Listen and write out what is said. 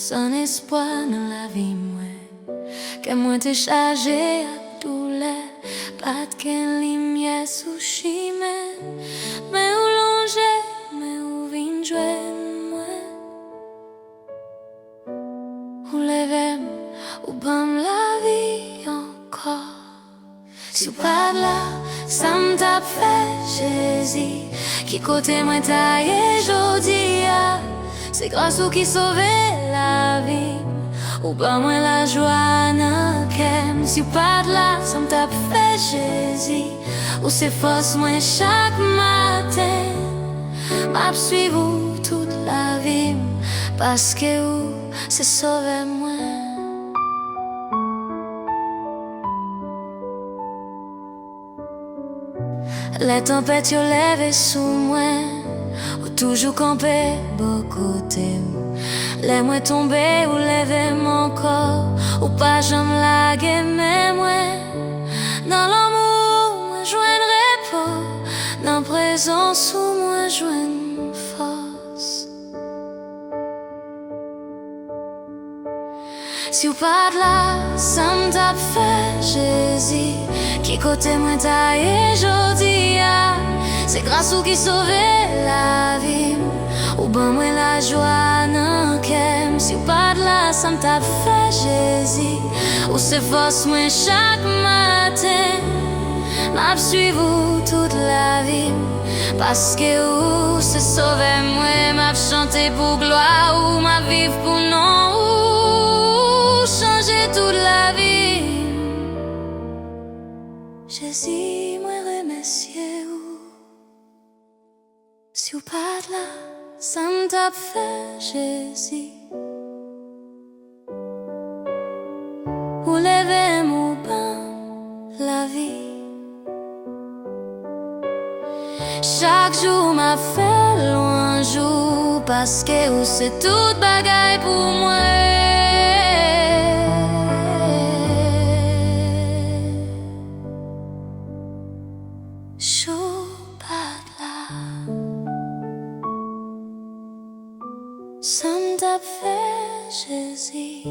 son espwa dans la vie moi. Que moi te chaje à douleur, pas de qu'un lumière sous chimé, mais où longer, mais où vin joindre moi. Où leve, où bam la vie encore. Si ou pas là, ça me tape fait Jésus, qui côté moi taille jodi. C'est grâce ou qui sauve la vie, ou pas moi la joie n'a qu'aime. Si ou pas de là, ça me tape fait Jésus, ou c'est force moi chaque matin. M'a suivre toute la vie, parce que ou c'est sauver moi. Les tempêtes yo leve sous moi, ou toujours camper beau côté. Les moi tomber ou lever mon corps, ou pas jamais laguer mais moi. Dans l'amour, moi joindre repos, dans présence où moi joindre force. Si ou pas de là, ça me tape fait Jésus, qui côté moi taille jodi. C'est grâce ou qui sauve la vie, ou ben moi la joie n'a qu'aime. Si ou pas de là, ça me tape fait Jésus, ou c'est force moi chaque matin. M'a suivre toute la vie, parce que ou c'est sauver moi. M'a chanter pour gloire, ou m'a vivre pour non, ou changer toute la vie. Jésus, moi remercier ou. Si ou pas de là, ça me tape fait Jésus, ou leve mon pain, la vie. Chaque jour m'a fait loin jour, parce que ou c'est toute bagaille pour moi. Ça me tape fait Jésus.